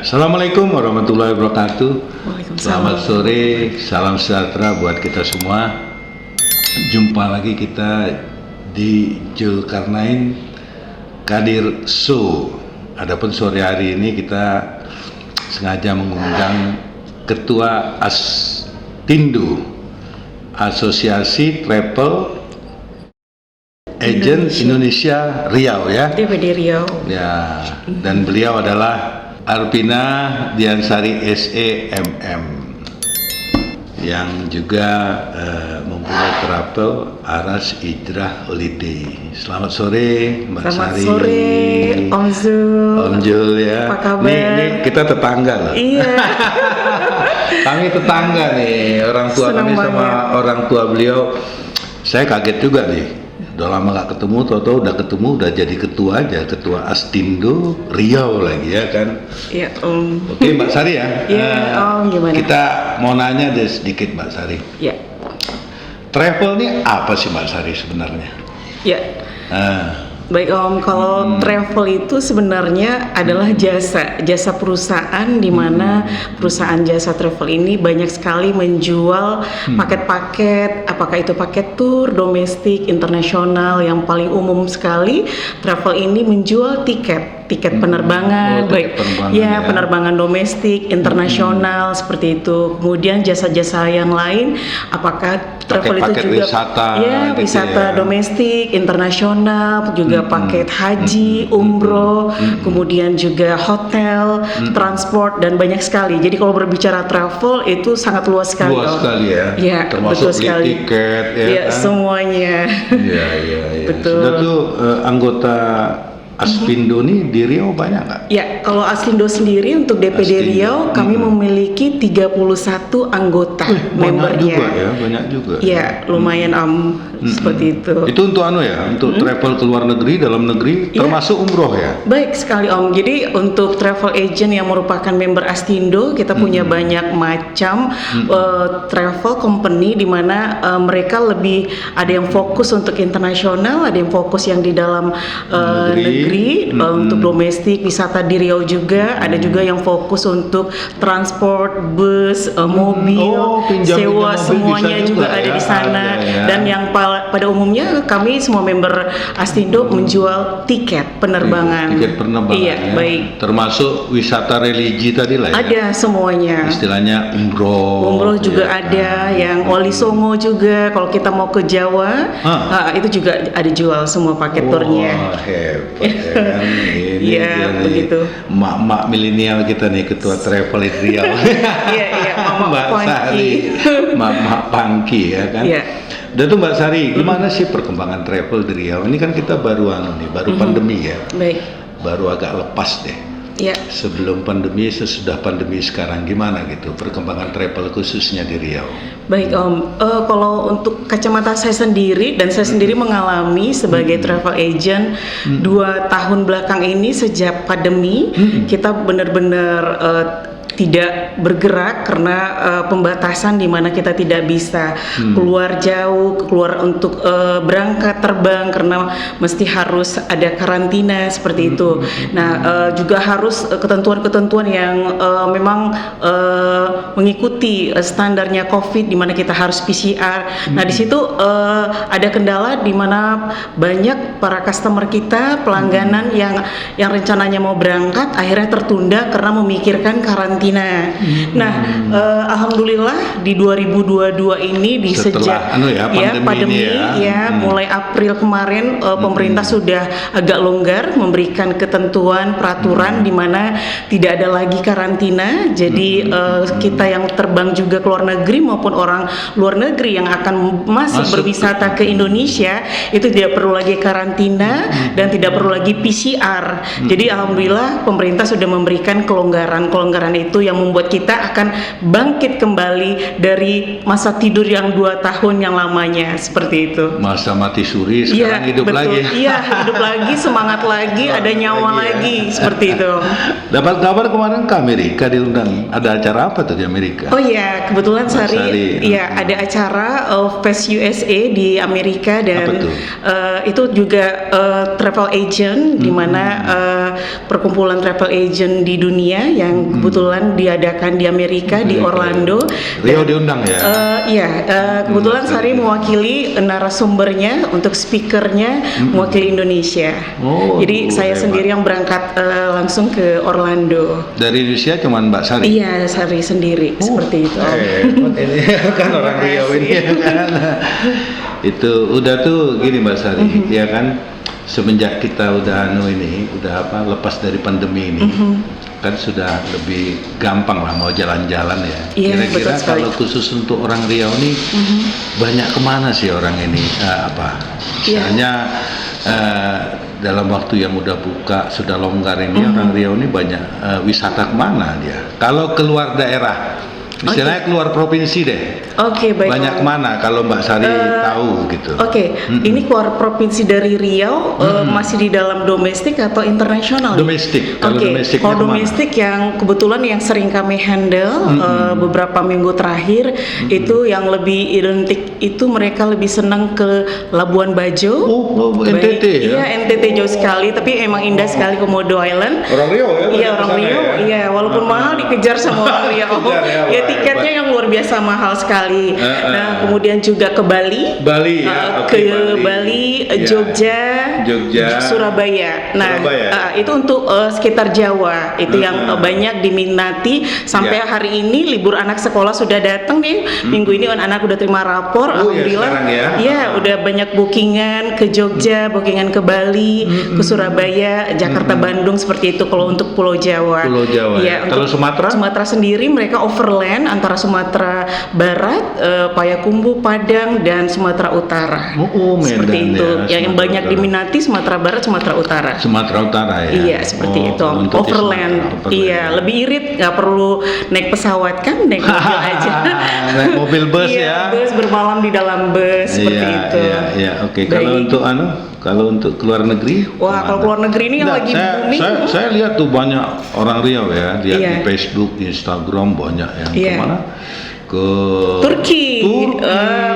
Assalamualaikum warahmatullahi wabarakatuh. Selamat Waalaikumsalam. sore, salam sejahtera buat kita semua. Jumpa lagi kita di Zulkarnain Kadir Show. Adapun sore hari ini kita sengaja mengundang Ketua Astindo, Asosiasi Travel Agent Indonesia Riau ya. DPD Riau. Ya, dan beliau adalah Arpina Diansari SEMM yang juga mempunyai travel Aras Hijrah Holiday. Selamat sore Mbak Selamat Sari. sore Om Zul. Om Jul ya. Apa kabar? Nih kita tetangga loh. Iya. Kami tetangga nih, orang tua Senang kami sama banget. orang tua beliau. Saya kaget juga nih. Udah lama gak ketemu, tahu-tahu udah ketemu, udah jadi ketua aja, Ketua Astindo Riau lagi ya kan. Iya Om. Oke Mbak Sari ya. Iya Om, gimana? Kita mau nanya deh sedikit Mbak Sari. Ya. Travel ini apa sih Mbak Sari sebenarnya? Ya. Nah, Baik Om, kalau travel itu sebenarnya adalah jasa perusahaan di mana perusahaan jasa travel ini banyak sekali menjual paket-paket, apakah itu paket tour, domestik, internasional, yang paling umum sekali travel ini menjual tiket penerbangan, Oh, tiket penerbangan, ya. penerbangan domestik, internasional seperti itu. Kemudian jasa-jasa yang lain, apakah travel itu Paket-paket juga wisata gitu wisata ya. domestik, internasional, juga paket haji, umroh, kemudian juga hotel, transport, dan banyak sekali. Jadi kalau berbicara travel itu sangat luas sekali. luas Om. sekali ya. Ya, Termasuk betul beli sekali. tiket ya Ya, kan. semuanya. Iya. Betul. Sudah tuh anggota Aspindo nih di Riau banyak nggak? Ya, kalau Astindo sendiri untuk DPD Astindo. Riau kami memiliki 31 anggota Banyak membernya. juga ya, banyak juga. Ya, lumayan seperti itu. Itu untuk untuk travel ke luar negeri, dalam negeri, Iya. termasuk umroh ya. Baik sekali Om. Jadi untuk travel agent yang merupakan member Astindo, kita punya banyak macam travel company di mana mereka lebih ada yang fokus untuk internasional, ada yang fokus yang di dalam negeri, untuk domestik, wisata di Riau juga, ada juga yang fokus untuk transport, bus, mobil, pinjam sewa, mobil semuanya bisa juga juga ada ya, di sana. ada ya. Dan yang pada umumnya kami semua member Astindo menjual tiket penerbangan. Tiket penerbangan Iya, ya. baik. Termasuk wisata religi tadi lah ya. Ada semuanya. Istilahnya umroh. Umroh juga ya ada, kan. yang Wali Songo juga. Kalau kita mau ke Jawa, itu juga ada jual semua paket turnya. Wah, hebat ya kan. Ini Iya, dia nih, begitu. Mak-mak milenial kita nih, ketua travel di Riau. Iya, Mama Mbak Funky. Sari, mak-mak pangki ya kan. Iya. Dan tuh Mbak Sari, gimana sih perkembangan travel di Riau? Ini kan kita baru baru pandemi ya, Baik. baru agak lepas deh. Ya. Sebelum pandemi, sesudah pandemi sekarang gimana gitu perkembangan travel khususnya di Riau? Baik Om, kalau untuk kacamata saya sendiri dan saya sendiri mengalami sebagai travel agent 2 tahun belakang ini sejak pandemi, kita benar-benar tidak bergerak karena pembatasan di mana kita tidak bisa keluar jauh, keluar untuk berangkat terbang karena mesti harus ada karantina seperti itu. Nah, juga harus ketentuan-ketentuan yang memang mengikuti standarnya COVID di mana kita harus PCR. Nah, di situ ada kendala di mana banyak para customer kita pelangganan yang rencananya mau berangkat akhirnya tertunda karena memikirkan karantina. Nah, alhamdulillah di 2022 ini Setelah pandemi ini ya. mulai April kemarin pemerintah sudah agak longgar memberikan ketentuan peraturan di mana tidak ada lagi karantina. Jadi kita yang terbang juga ke luar negeri maupun orang luar negeri yang akan masuk berwisata ke Indonesia itu tidak perlu lagi karantina dan tidak perlu lagi PCR. Jadi alhamdulillah pemerintah sudah memberikan kelonggaran itu itu yang membuat kita akan bangkit kembali dari masa tidur yang 2 tahun yang lamanya, seperti itu. Masa mati suri sekarang hidup betul. lagi. Iya, hidup lagi, semangat lagi, ada nyawa lagi, seperti itu. Dapat kabar kemarin ke Amerika diundang. Ada acara apa tuh di Amerika? Oh iya, kebetulan Mbak Sari, Sari, ya ada acara Fest USA di Amerika, dan Apa tuh? itu juga travel agent, di mana perkumpulan travel agent di dunia yang kebetulan diadakan di Amerika, di Orlando. Rio diundang ya? Iya, kebetulan Sari mewakili narasumbernya untuk speakernya mewakili Indonesia. Oh, Jadi saya hebat. sendiri yang berangkat langsung ke Orlando. Dari Indonesia cuman Mbak Sari? Iya, Sari sendiri seperti itu. Hebat ini kan orang Riau ini kan. Itu udah tuh gini Mbak Sari, ya kan, semenjak kita udah lepas dari pandemi ini, kan sudah lebih gampang lah mau jalan-jalan ya. Iya, Kira-kira betul sekali. kalau khusus untuk orang Riau nih banyak kemana sih orang ini? Misalnya dalam waktu yang udah buka, sudah longgar ini, orang Riau ini banyak wisata kemana dia? Kalau keluar daerah, misalnya keluar provinsi deh. Oke, baik. Banyak mana kalau Mbak Sari tahu gitu? Oke, ini keluar provinsi dari Riau, masih di dalam domestik atau internasional? nih? Domestik. Kalau Oke, domestiknya kalau kemana? domestik yang kebetulan yang sering kami handle beberapa minggu terakhir, itu yang lebih identik itu mereka lebih senang ke Labuan Bajo. Oh, NTT ya? Iya, NTT jauh sekali, tapi emang indah sekali Komodo Island. Orang Riau ya? Iya, orang Riau. Iya, walaupun mahal dikejar sama orang Riau. Kejar ya, Ya Pak. tiketnya yang luar biasa mahal sekali. Nah, kemudian juga ke Bali. Bali ya, oke, Ke Bali, Ya. Jogja, Surabaya. Nah, Surabaya. itu untuk sekitar Jawa. Itu yang banyak diminati. Sampai Ya. hari ini libur anak sekolah sudah datang nih. Minggu ini anak-anak udah terima rapor. Oh, ya, Alhamdulillah. sekarang ya. Iya, udah banyak bookingan ke Jogja, bookingan ke Bali, ke Surabaya, Jakarta, Bandung, seperti itu kalau untuk Pulau Jawa. Pulau Jawa. Iya, Ya. Kalau untuk Sumatera? Sumatera sendiri mereka overland antara Sumatera Barat, Payakumbuh, Padang, dan Sumatera Utara. Oh, Medan Seperti itu. ya, Yang Sumatera banyak Utara. diminati Sumatera Barat, Sumatera Utara. Sumatera Utara ya? Iya, seperti itu. kalau untuk di Overland. Sumatera, Iya, overland. lebih irit, nggak perlu naik pesawat kan, naik mobil aja. Naik mobil bus Iya, ya? bus, bermalam di dalam bus, seperti Iya, itu. Iya, oke. Baik. Kalau untuk keluar negeri? Wah, kalau kemana? keluar negeri ini yang Nggak, lagi booming. saya lihat tuh banyak orang Riau ya, lihat Iya. di Facebook, di Instagram banyak yang Iya. kemana? Ke Turki.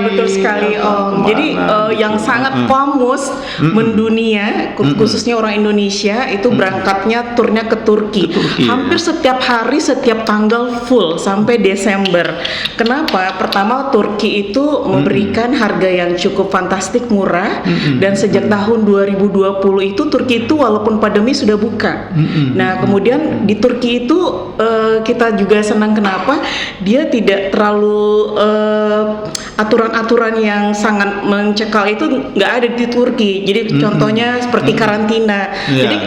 Betul sekali Ya, Om. Jadi kemana yang gitu. sangat famous mendunia, khususnya orang Indonesia itu berangkatnya turnya ke Turki. Ke Turki, Hampir setiap hari, setiap tanggal full sampai Desember. Kenapa? Pertama, Turki itu memberikan harga yang cukup fantastik, murah, dan sejak tahun 2020 itu Turki itu walaupun pandemi sudah buka. Nah, kemudian di Turki itu kita juga senang, kenapa? Dia tidak terlalu aturan-aturan yang sangat mencekal itu nggak ada di Turki. Jadi contohnya seperti karantina. Iya. Jadi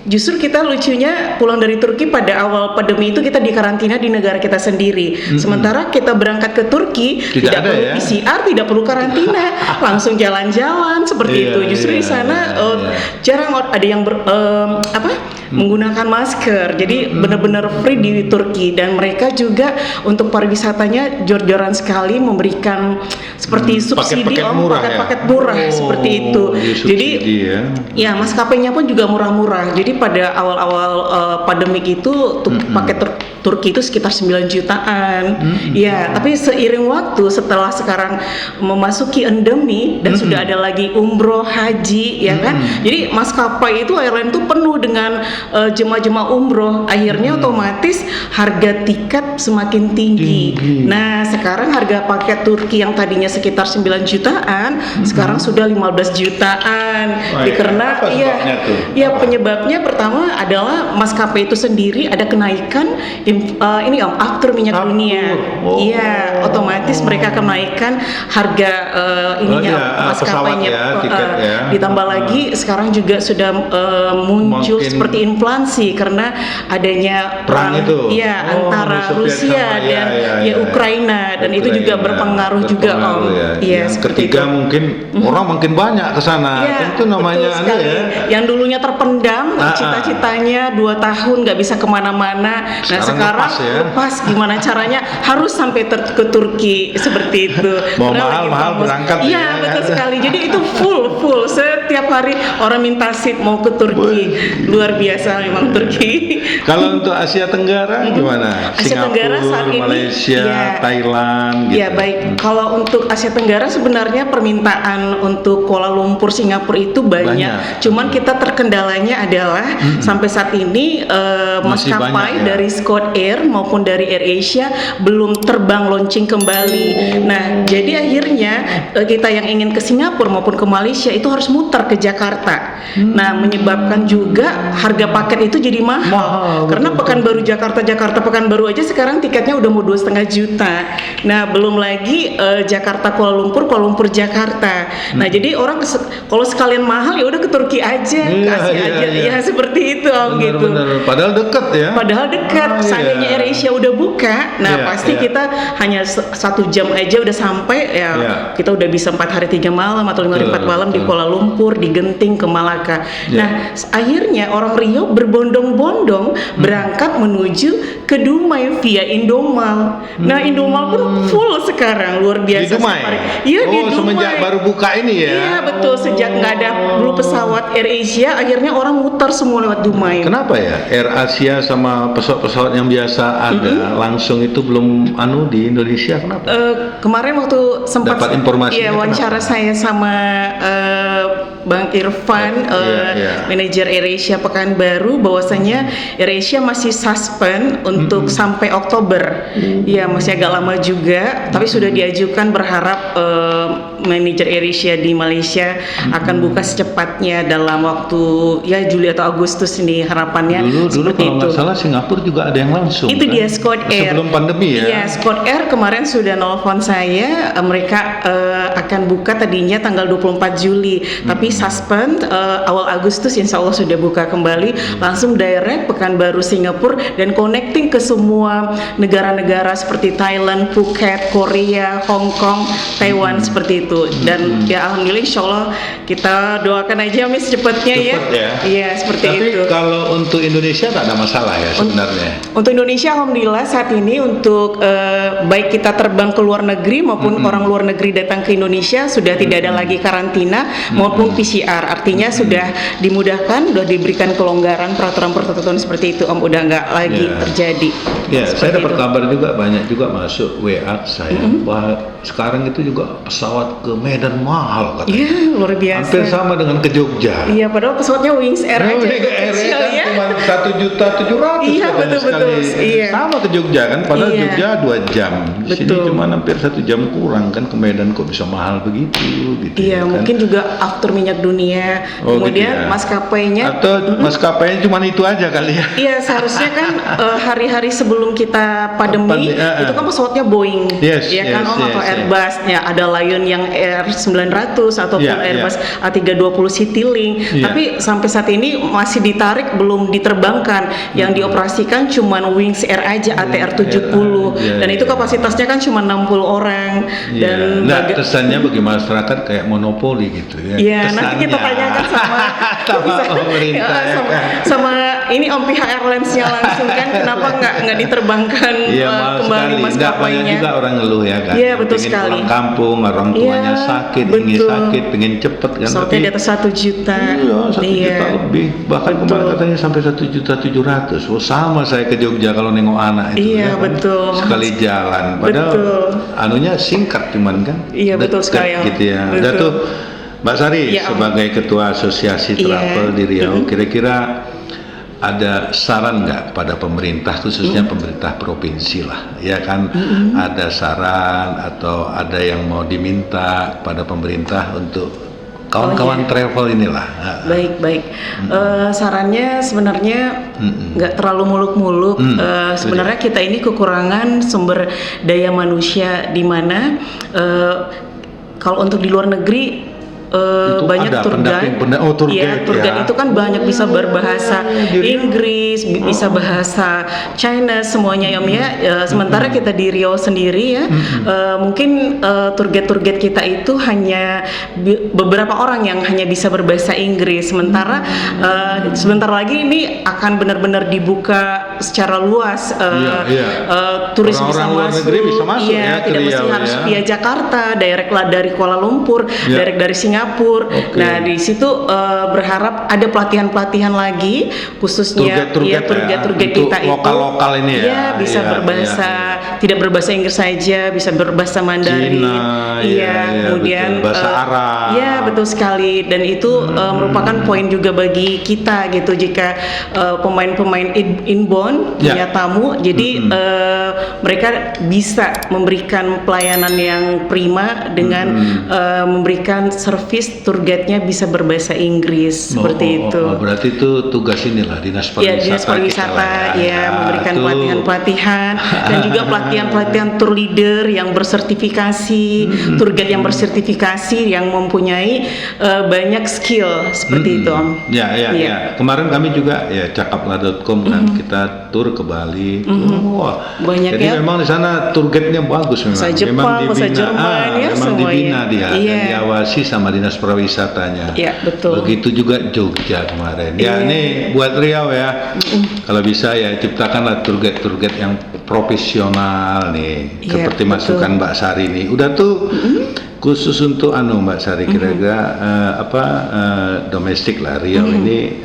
justru kita lucunya pulang dari Turki pada awal pandemi itu kita dikarantina di negara kita sendiri. Sementara kita berangkat ke Turki tidak ada perlu ya? PCR, tidak perlu karantina, langsung jalan-jalan seperti Iya, itu. Justru iya, di sana iya. jarang ada yang menggunakan masker. Jadi benar-benar free di Turki, dan mereka juga untuk pariwisatanya jor-joran sekali memberikan seperti subsidi, paket-paket murah paket-paket ya? murah seperti itu. Iya, Jadi subsidi ya. ya maskapainya pun juga murah-murah. Jadi pada awal-awal pandemik itu paket Turki itu sekitar 9 jutaan. Ya, tapi seiring waktu setelah sekarang memasuki endemi dan sudah ada lagi umroh, haji, ya kan. Jadi maskapai itu airline itu penuh dengan jemaah-jemaah umroh. Akhirnya otomatis harga tiket semakin tinggi. Nah, sekarang harga paket Turki yang tadinya sekitar 9 jutaan sekarang sudah 15 jutaan. Wah, Karena apa sebabnya tuh? ya penyebabnya pertama adalah maskapai itu sendiri ada kenaikan after minyak After. dunia. Oh. Iya, otomatis mereka akan menaikkan harga maskapainya. pesawat ya, tiket ya. Ditambah lagi sekarang juga sudah muncul Makin seperti inflasi karena adanya Perang itu? ya Oh, antara Uni Soviet Rusia sama, dan ya. Ukraina, dan itu juga berpengaruh juga Om. ya. Iya, Yang seperti ketiga itu. mungkin orang makin banyak ke sana. Iya, Kan itu namanya betul sekali. ya. Yang dulunya terpendam, Ah, cita-citanya 2 tahun nggak bisa kemana-mana. Nah sekarang lepas ya. lepas, gimana caranya harus sampai ke Turki seperti itu. Mau Karena lagi mahal-mahal famous. berangkat Iya ya. betul sekali. Jadi itu full setiap hari orang minta seat mau ke Turki. Luar biasa memang Turki. Kalau untuk Asia Tenggara gimana? Asia Tenggara saat ini, Malaysia, ya. Thailand gitu. Ya baik, kalau untuk Asia Tenggara sebenarnya permintaan untuk Kuala Lumpur, Singapura itu banyak. Cuman kita terkendalanya adalah sampai saat ini Masih maskapai banyak, ya? dari Scott Air maupun dari AirAsia belum terbang launching kembali. Nah, jadi akhirnya kita yang ingin ke Singapura maupun ke Malaysia itu harus muter ke Jakarta. Nah, menyebabkan juga harga paket itu jadi mahal. Karena Pekanbaru Jakarta Pekanbaru aja sekarang tiketnya udah mau 2,5 juta. Nah, belum lagi Jakarta Kuala Lumpur Jakarta. Nah, jadi orang kalau sekalian mahal ya udah ke Turki aja, ke Asia aja. Ya seperti itu Om, gitu. Benar. Padahal dekat ya. Padahal dekat. Seandainya AirAsia udah buka, nah pasti kita hanya 1 jam aja udah sampai ya. Kita udah bisa 4 hari 3 malam atau 5 hari 4 malam di Kuala Lumpur, di Genting ke Malaka. Nah, akhirnya orang Riau berbondong-bondong berangkat menuju ke Dumai via Indomal. Nah, Indomal pun full sekarang, luar biasa. Di Dumai? Iya, di Dumai. Semenjak baru buka ini ya? Iya, betul. Sejak nggak ada dulu pesawat AirAsia, akhirnya orang muter semua lewat Dumai. Kenapa ya? AirAsia sama pesawat-pesawat yang biasa ada langsung itu belum di Indonesia, kenapa? Kemarin waktu sempat dapat informasinya wawancara kenapa? saya sama Bang Irfan, manajer AirAsia Pekanbaru, bahwasanya AirAsia masih suspend untuk sampai Oktober. Ya, masih agak lama juga, tapi sudah diajukan, berharap manajer AirAsia di Malaysia akan buka secepatnya dalam waktu ya Juli atau Agustus ini harapannya. Dulu kalau nggak salah Singapura juga ada yang langsung. Itu kan? dia Scott Air. Sebelum pandemi ya. Iya, Scott Air kemarin sudah nelfon saya, mereka akan buka tadinya tanggal 24 Juli, tapi suspend awal Agustus, insya Allah sudah buka kembali, langsung direct Pekanbaru Singapura dan connecting ke semua negara-negara seperti Thailand, Phuket, Korea, Hong Kong, Taiwan, seperti itu. Dan ya alhamdulillah, insya Allah kita doakan aja Miss cepatnya ya. Iya, seperti tapi itu. Kalau untuk Indonesia tak ada masalah ya sebenarnya. Untuk Indonesia alhamdulillah saat ini untuk baik kita terbang ke luar negeri maupun orang luar negeri datang ke Indonesia sudah tidak ada lagi karantina maupun PCR, artinya sudah dimudahkan, sudah diberikan kelonggaran peraturan seperti itu Om, udah nggak lagi terjadi. Ya, saya dapat kabar juga banyak juga masuk WA saya bahwa sekarang itu juga pesawat ke Medan mahal katanya. Iya, luar biasa. Hampir sama dengan ke Jogja. Iya, padahal pesawatnya Wings Air aja kecil ya. Cuma 1.700.000. Iya, betul. Iya. Sama ke Jogja kan, padahal Jogja 2 jam. Di sini cuma hampir 1 jam kurang kan, ke Medan kok bisa mahal begitu gitu. Iya, kan? mungkin juga after minyak dunia. Kemudian gitu ya. maskapainya atau maskapainya cuma itu aja kali ya. Iya, seharusnya kan hari-hari sebelum kita pandemi itu kan pesawatnya Boeing, ya kan Om, atau Airbus. Ya, ada Lion yang Air900 ataupun Airbus A320 Citylink. Tapi sampai saat ini masih ditarik, belum diterbangkan. Yang dioperasikan cuma Wings Air aja, ATR70. Dan itu kapasitasnya kan cuma 60 orang. Dan kesannya bagi masyarakat kayak monopoli gitu ya. Iya, nanti kita tanyakan sama pemerintah sama ini Om pihak airlines-nya langsung kan, kenapa nggak diterbangkan kembali maskapainya. Juga orang ngeluh ya kan. Iya, betul sekali. Pulang kampung, orang tuanya sakit, pengen cepet kan. Pesawatnya di atas 1 juta. Iya, 1 juta lebih. Bahkan kemarin katanya sampai 1.700.000. Oh, sama saya ke Jogja kalau nengok anak itu. Iya, betul. Sekali jalan. Padahal anunya singkat cuman kan. Iya, betul sekali. Gitu ya. Udah tuh Mbak Sari sebagai Ketua Asosiasi Travel di Riau, kira-kira ada saran nggak pada pemerintah, khususnya pemerintah provinsi lah, ya kan? Ada saran atau ada yang mau diminta pada pemerintah untuk kawan-kawan travel inilah? Baik. Sarannya sebenarnya nggak terlalu muluk-muluk. Sebenarnya kita ini kekurangan sumber daya manusia, di mana kalau untuk di luar negeri Itu banyak ada tour guide. tour Iya, guide tour guide ya. itu kan banyak bisa berbahasa Jadi- Inggris, bisa bahasa China semuanya ya Om ya. Sementara kita di Riau sendiri ya, mungkin tour guide kita itu hanya beberapa orang yang hanya bisa berbahasa Inggris. Sementara sebentar lagi ini akan benar-benar dibuka secara luas. Turis bisa Orang-orang luar masuk, negeri bisa masuk ya ke tidak mesti Riau harus ya. via Jakarta, direct lah dari Kuala Lumpur, direct dari Singapura. Oke. Nah di situ berharap ada pelatihan-pelatihan lagi khususnya Tour guide tour guide untuk kita itu lokal-lokal ini ya. Iya, bisa Iya, berbahasa iya. tidak berbahasa Inggris saja, bisa berbahasa Mandarin. Cina, iya, Kemudian betul. Bahasa Arab. Iya, betul sekali, dan itu merupakan poin juga bagi kita gitu jika pemain-pemain inbound punya tamu, jadi mereka bisa memberikan pelayanan yang prima dengan memberikan servis tour guide-nya bisa berbahasa Inggris seperti itu. Berarti itu tugas inilah dinas pariwisata. Ya, dinas pariwisata memberikan pelatihan-pelatihan dan juga pelatihan-pelatihan tour leader yang bersertifikasi, tour guide yang bersertifikasi yang mempunyai banyak skill seperti itu, Om. Ya. Kemarin kami juga ya cakaplah.com kan kita tur ke Bali. Wah, banyak jadi ya. memang di sana tour guide-nya bagus memang. Bahasa Jepang, memang bahasa Jerman ya memang semuanya. dibina dia dan Iya. diawasi sama dinas pariwisatanya. Iya, betul. Begitu juga Jogja kemarin. Ya, Iya. ini buat Riau ya. Kalau bisa ya ciptakanlah tour guide yang profesional nih. Iya, Seperti betul. masukan Mbak Sari nih. Udah tuh khusus untuk Mbak Sari kira-kira domestik lah Riau ini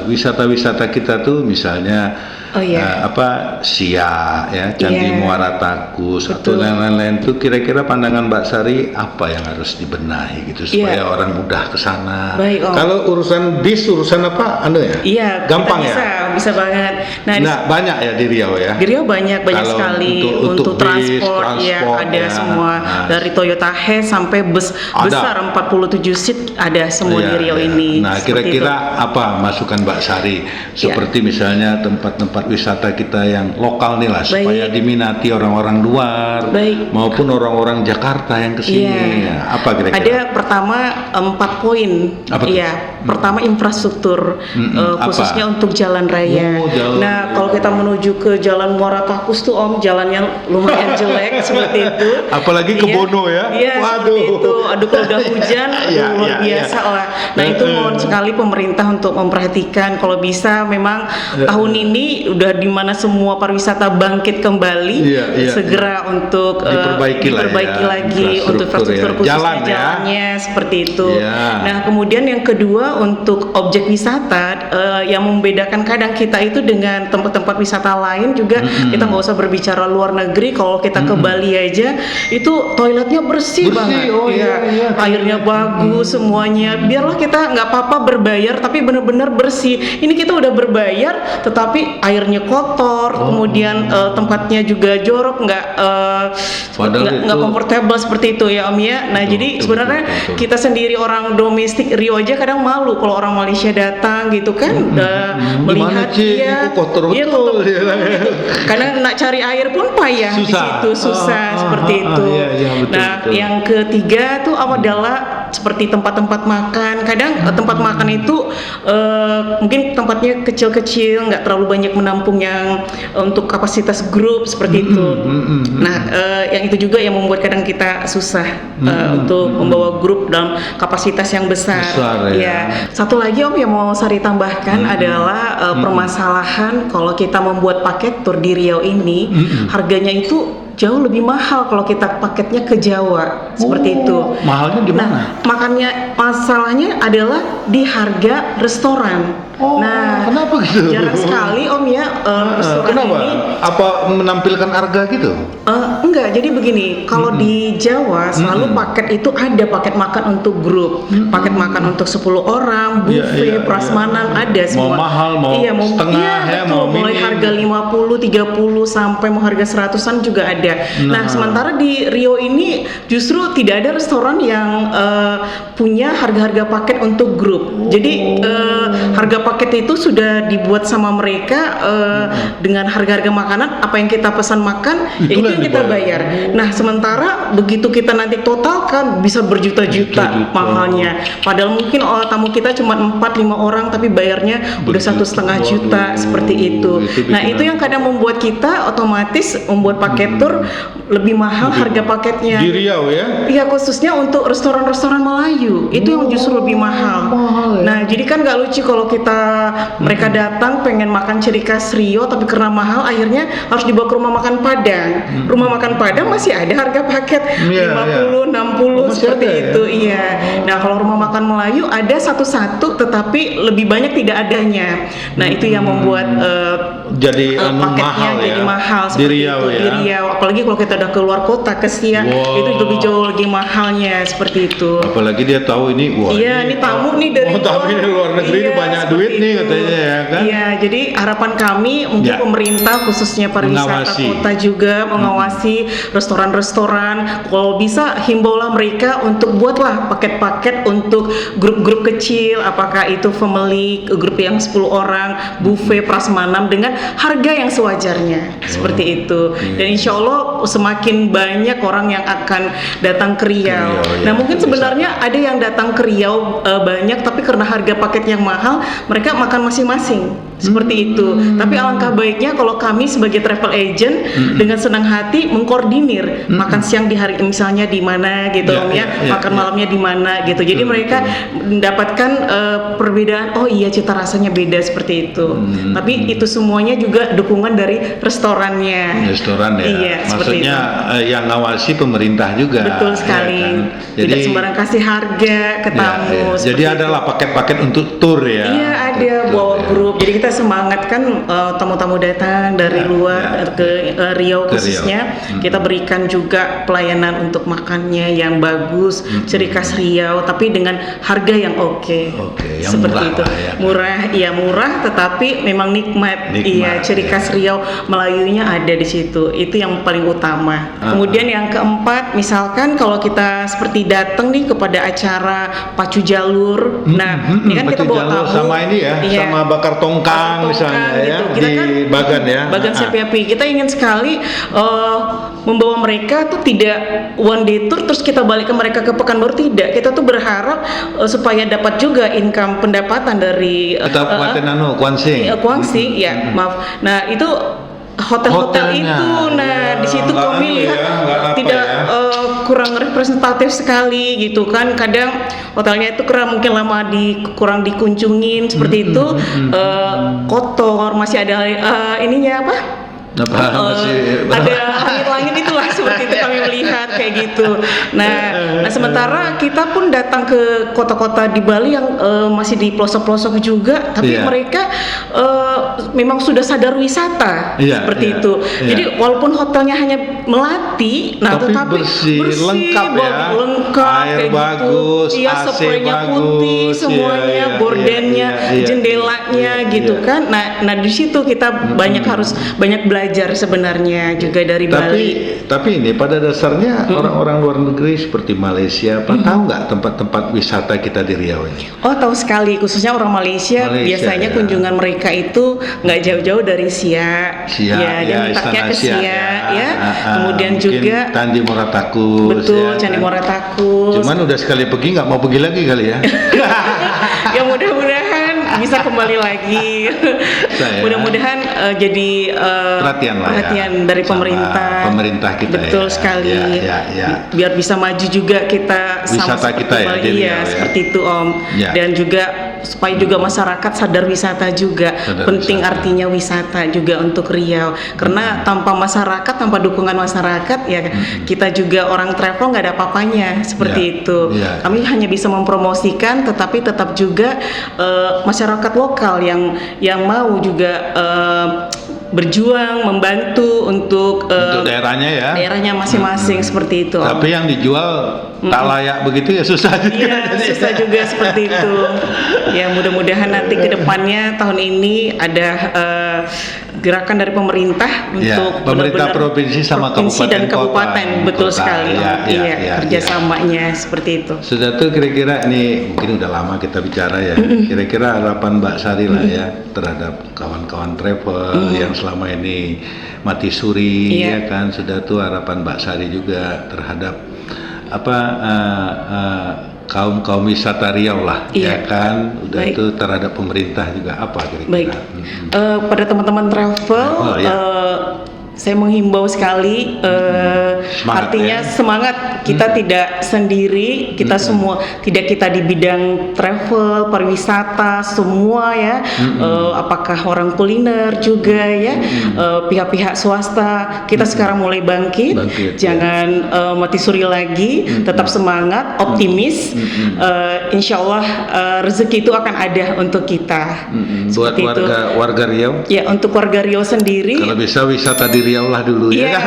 wisata-wisata kita tuh misalnya Siak ya, Candi Iya. Muara Takus atau Betul. lain-lain tuh kira-kira pandangan Mbak Sari apa yang harus dibenahi gitu supaya orang mudah ke sana. Baik, Om. Kalau urusan bis urusan apa ya? Iya, gampang kita bisa banget. Nah, banyak ya di Riau ya. Di Riau banyak Kalau sekali untuk bis, transport ya, ada ya. semua dari Toyota Hiace sampai bus Ada. besar 47 seat ada semua di Riau ini. Nah, Seperti kira-kira apa masukan Mbak Sari seperti misalnya tempat-tempat wisata kita yang lokal nih lah supaya diminati orang-orang luar maupun orang-orang Jakarta yang kesini. Apa kira-kira? Ada pertama 4 poin. Apa tuh? Iya, pertama infrastruktur khususnya untuk jalan raya. Nah, kalau kita menuju ke Jalan Muara Takus tuh Om, jalannya lumayan jelek seperti itu. Apalagi ke Bono ya. Iya, seperti itu. Aduh, kalau udah hujan luar biasa lah. Nah, itu mohon sekali pemerintah untuk memperhatikan kalau bisa memang tahun ini udah di mana semua pariwisata bangkit kembali, segera untuk diperbaiki lagi untuk infrastruktur khususnya jalannya seperti itu. Nah, kemudian yang kedua untuk objek wisata yang membedakan kadang kita itu dengan tempat-tempat wisata lain juga kita nggak usah berbicara luar negeri. Kalau kita ke Bali aja itu toiletnya bersih banget, airnya bagus semuanya. Biarlah kita nggak apa-apa berbayar tapi benar-benar bersih. Ini kita udah berbayar tetapi airnya kotor, kemudian tempatnya juga jorok, nggak comfortable seperti itu ya Om ya. Nah jadi sebenarnya kita sendiri orang domestik Riau aja kadang malu kalau orang Malaysia datang gitu kan, melihat kotor betul. Kadang nak cari air pun payah di situ, susah seperti itu. Nah yang ketiga tuh adalah seperti tempat-tempat makan. Kadang tempat makan itu mungkin tempatnya kecil-kecil, nggak terlalu banyak menampung yang untuk kapasitas grup seperti itu. Nah, yang itu juga yang membuat kadang kita susah untuk membawa grup dalam kapasitas yang besar. Ya. Satu lagi Om yang mau Sari tambahkan adalah permasalahan kalau kita membuat paket tur di Riau ini, harganya itu jauh lebih mahal kalau kita paketnya ke Jawa seperti itu. Mahalnya di mana? Nah, makanya masalahnya adalah di harga restoran. Kenapa gitu? Jarang sekali Om ya restoran kenapa? ini. Apa menampilkan harga gitu? Enggak, jadi begini, kalau di Jawa selalu paket itu ada paket makan untuk grup, paket makan untuk 10 orang, buffet, prasmanan ada semua. Mau mahal, mau setengah betul, mau mulai harga 50, 30 sampai mau harga 100-an juga ada. Nah, sementara di Riau ini justru tidak ada restoran yang punya harga-harga paket untuk grup. Jadi harga paket itu sudah dibuat sama mereka dengan harga-harga makanan, apa yang kita pesan makan, ya itu yang kita bayar. bayar. Nah, sementara begitu kita nanti totalkan bisa berjuta-juta Juta-juta. mahalnya. Padahal mungkin tamu kita cuma 4-5 orang tapi bayarnya udah 1,5 juta seperti itu. Nah, itu yang kadang membuat kita otomatis membuat paket tur lebih mahal harga paketnya. Di Riau ya? Iya, khususnya untuk restoran-restoran Melayu itu yang justru lebih mahal. Nah, jadi kan nggak lucu kalau mereka datang pengen makan ciri khas Riau tapi karena mahal akhirnya harus dibawa ke rumah makan Padang. Rumah makan Padang masih ada harga paket 50, 60 masih seperti ada, itu. Iya. Nah, kalau rumah makan Melayu ada satu-satu tetapi lebih banyak tidak adanya. Nah, itu yang membuat jadi paketnya mahal jadi ya? mahal Di seperti Riau itu. ya? Di Riau, apalagi kalau kita udah keluar kota ke Siak, itu lebih jauh lagi mahalnya seperti itu. Apalagi dia tahu ini, wah Iya, ini tamu nih dari tamu dari luar negeri ini banyak duit seperti nih itu. katanya ya kan? Iya, jadi harapan kami mungkin Ya. pemerintah khususnya pariwisata Mengawasi. kota juga mengawasi restoran-restoran. Kalau bisa himbaulah mereka untuk buatlah paket-paket untuk grup-grup kecil, apakah itu family, grup yang 10 orang, buffet prasmanan dengan harga yang sewajarnya. Seperti itu. Dan insya Allah semakin banyak orang yang akan datang ke Riau. Riau, Nah, ya. mungkin sebenarnya ada yang datang ke Riau banyak tapi karena harga paket yang mahal mereka makan masing-masing seperti itu. Tapi alangkah baiknya kalau kami sebagai travel agent dengan senang hati mengkoordinir makan siang di hari misalnya di mana gitu makan malamnya di mana gitu. Jadi mereka mendapatkan perbedaan, oh iya cita rasanya beda seperti itu. Tapi itu semuanya juga dukungan dari restorannya. Restoran ya. Iya, seperti Maksudnya yang ngawasi pemerintah juga. Betul sekali. Ya kan? Tidak sembarang kasih harga ke tamu. Jadi adalah paket-paket untuk tur ya. Iya, ada bawa grup. Jadi kita semangat kan tamu-tamu datang dari luar ke Riau khususnya. Kita berikan juga pelayanan untuk makannya yang bagus, ciri khas Riau, tapi dengan harga yang oke. Yang seperti murah itu. lah ya. Murah, iya murah, tetapi memang nikmat. Iya, ciri khas Riau Melayunya ada di situ. Itu yang paling utama. Kemudian yang keempat, misalkan kalau kita seperti datang nih kepada acara pacu jalur. Nah, ini kan kita bawa tamu sama ini ya, sama bakar tongkang misalnya ya kita di kan, Bagan ya. Bagan CPAP. Kita ingin sekali membawa mereka tuh tidak one day tour terus kita balik ke mereka ke Pekanbaru, tidak. Kita tuh berharap supaya dapat juga income pendapatan dari Kuangsing ya, maaf. Nah, itu hotel-hotel itu, nah di situ kami lihat tidak kurang representatif sekali gitu kan. Kadang hotelnya itu kurang mungkin lama kurang dikunjungin seperti itu, kotor, masih ada ininya apa? Ada langit-langit itulah seperti itu kami melihat kayak gitu. Nah sementara kita pun datang ke kota-kota di Bali yang masih di pelosok-pelosok juga, tapi mereka memang sudah sadar wisata seperti itu. Jadi walaupun hotelnya hanya melati, nah tetapi bersih lengkap ya, lengkap air kayak bagus, gitu. Iya, AC spraynya bagus, putih semuanya, gordennya, jendelanya gitu kan. Nah di situ kita banyak belajar sebenarnya juga dari Bali. Tapi ini pada dasarnya orang-orang luar negeri seperti Malaysia, tahu nggak tempat-tempat wisata kita di Riau ini? Oh, tahu sekali, khususnya orang Malaysia biasanya kunjungan mereka itu nggak jauh-jauh dari Siak, dan letaknya ke Siak, ya. Kemudian juga Candi Moratakus. Betul, Candi Moratakus. Cuman udah sekali pergi nggak mau pergi lagi kali ya? Ya mudah-mudahan bisa kembali lagi. Mudah-mudahan jadi perhatian dari pemerintah kita. Betul sekali. Biar bisa maju juga kita wisata kita ya. Iya, seperti itu Om. Dan juga supaya juga masyarakat sadar wisata juga. Penting artinya wisata juga untuk Riau. Karena tanpa masyarakat, tanpa dukungan masyarakat ya kita juga orang travel nggak ada apa-apanya seperti itu. Kami hanya bisa mempromosikan, tetapi tetap juga masyarakat lokal yang mau juga berjuang membantu untuk daerahnya ya, daerahnya masing-masing seperti itu. Tapi yang dijual tak layak begitu ya susah juga. Iya, susah juga seperti itu. Ya mudah-mudahan nanti ke depannya tahun ini ada gerakan dari pemerintah untuk pemerintah provinsi sama kabupaten dan kabupaten kota, betul kota. sekali. Kerjasamanya seperti itu. Sudah tuh kira-kira ini mungkin udah lama kita bicara ya. Kira-kira harapan Mbak Sari lah ya terhadap kawan-kawan travel yang selama ini mati suri ya kan, sudah tuh harapan Mbak Sari juga terhadap apa kaum wisata Riau lah ya kan, udah itu terhadap pemerintah juga apa kira-kira. Baik. Pada teman-teman travel saya menghimbau sekali semangat kita tidak sendiri, kita semua tidak kita di bidang travel, pariwisata semua ya, apakah orang kuliner juga ya, pihak-pihak swasta kita sekarang mulai bangkit jangan mati suri lagi, tetap semangat, optimis, insya Allah rezeki itu akan ada untuk kita. Buat warga Riau ya, untuk warga Riau sendiri kalau bisa wisata di Riau lah dulu ya.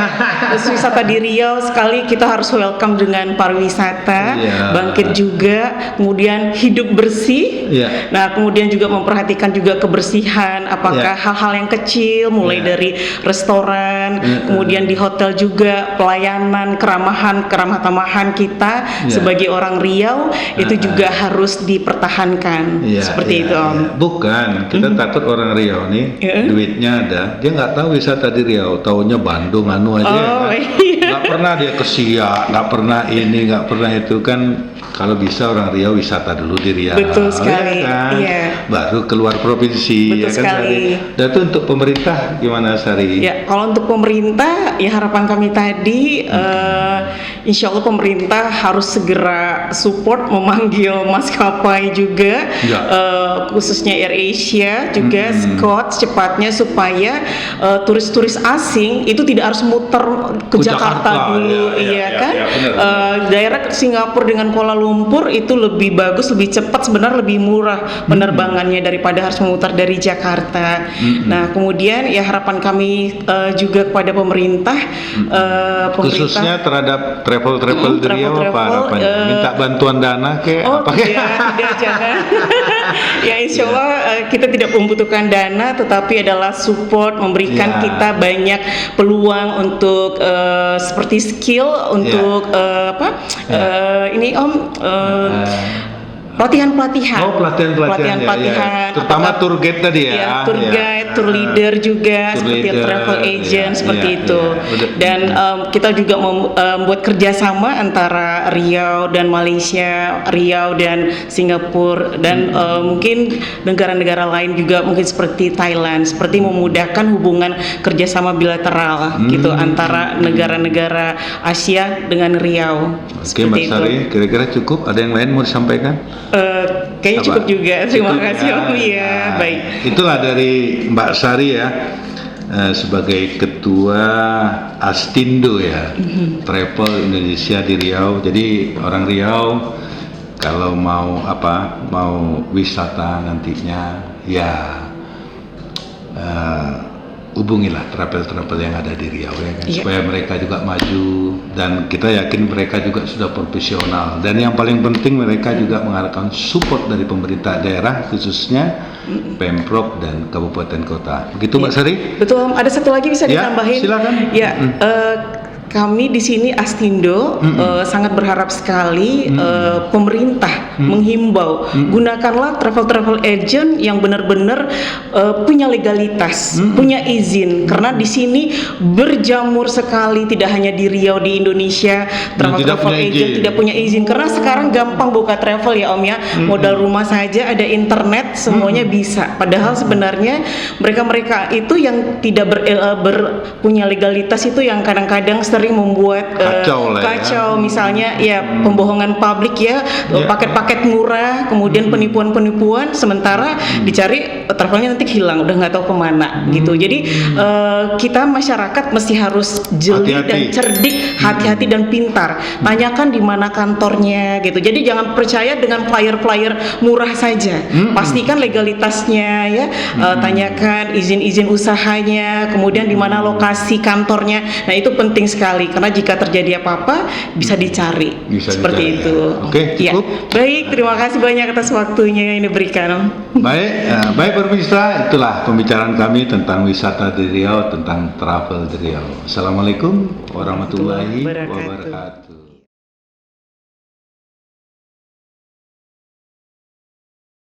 Terus wisata di Riau sekali kita harus welcome dengan pariwisata, bangkit juga, kemudian hidup bersih. Nah, kemudian juga memperhatikan juga kebersihan, apakah hal-hal yang kecil mulai dari restoran, kemudian di hotel juga pelayanan, keramah tamahan kita sebagai orang Riau itu juga harus dipertahankan. Seperti itu, Om. Bukan, kita takut orang Riau nih duitnya ada, dia nggak tahu wisata di Riau, taunya Bandung anu aja nggak pernah dia ke Siak, nggak pernah ini, nggak pernah itu kan. Kalau bisa orang Riau wisata dulu di Riau, betul sekali, baru keluar provinsi. Betul sekali. Dan itu untuk pemerintah gimana, Sari? Ya, kalau untuk pemerintah ya harapan kami tadi, insya Allah pemerintah harus segera support, memanggil maskapai juga, khususnya AirAsia juga Scott secepatnya supaya turis-turis asing itu tidak harus muter ke Jakarta dulu, daerah Singapura dengan Kuala Lumpur itu lebih bagus, lebih cepat, sebenarnya lebih murah penerbangannya daripada harus memutar dari Jakarta. Nah, kemudian ya harapan kami juga kepada pemerintah, khususnya terhadap travel di Riau apa harapannya? Minta bantuan dana apa? Tidak, jangan. Ya insya Allah kita tidak membutuhkan dana, tetapi adalah support, memberikan kita banyak peluang untuk seperti skill untuk ini Om, pelatihan-pelatihan. Pelatihan. Terutama tour guide tadi ya. Tour guide, tour leader juga, seperti travel agent seperti itu. Dan kita juga membuat kerjasama antara Riau dan Malaysia, Riau dan Singapura, dan mungkin negara-negara lain juga, mungkin seperti Thailand, seperti memudahkan hubungan kerjasama bilateral gitu antara negara-negara Asia dengan Riau. Oke, Mbak Sari, kira-kira cukup? Ada yang lain mau disampaikan? Kayaknya cukup juga. Terima kasih Om. Baik. Itulah dari Mbak Sari ya, sebagai ketua Astindo ya, Travel Indonesia di Riau. Jadi orang Riau kalau mau wisata nantinya ya hubungilah travel yang ada di Riau ya kan, supaya mereka juga maju, dan kita yakin mereka juga sudah profesional, dan yang paling penting mereka juga mengharapkan support dari pemerintah daerah, khususnya Pemprov dan kabupaten kota. Begitu Mbak Sari? Betul. Ada satu lagi bisa ditambahin? Silakan. Kami di sini Astindo sangat berharap sekali pemerintah menghimbau gunakanlah travel agent yang benar-benar punya legalitas, punya izin, karena di sini berjamur sekali, tidak hanya di Riau, di Indonesia travel agent tidak punya izin, karena sekarang gampang buka travel ya Om ya, modal rumah saja, ada internet, semuanya bisa. Padahal sebenarnya mereka itu yang tidak punya legalitas itu yang kadang-kadang sering membuat kacau misalnya ya pembohongan publik ya, paket-paket murah, kemudian penipuan-penipuan, sementara dicari travelnya nanti hilang, udah nggak tahu kemana gitu. Jadi kita masyarakat mesti harus jeli dan cerdik, hati-hati dan pintar. Tanyakan di mana kantornya gitu. Jadi jangan percaya dengan flyer-flyer murah saja. Pastikan legalitasnya ya. Tanyakan izin-izin usahanya, kemudian di mana lokasi kantornya. Nah, itu penting sekali. sekali karena jika terjadi apa-apa bisa dicari. Bisa seperti dicari, itu. ya. Oke, Ya. cukup. Baik, terima kasih banyak atas waktunya yang diberikan. Baik pemirsa, itulah pembicaraan kami tentang wisata di Riau, tentang travel di Riau. Assalamualaikum warahmatullahi wabarakatuh.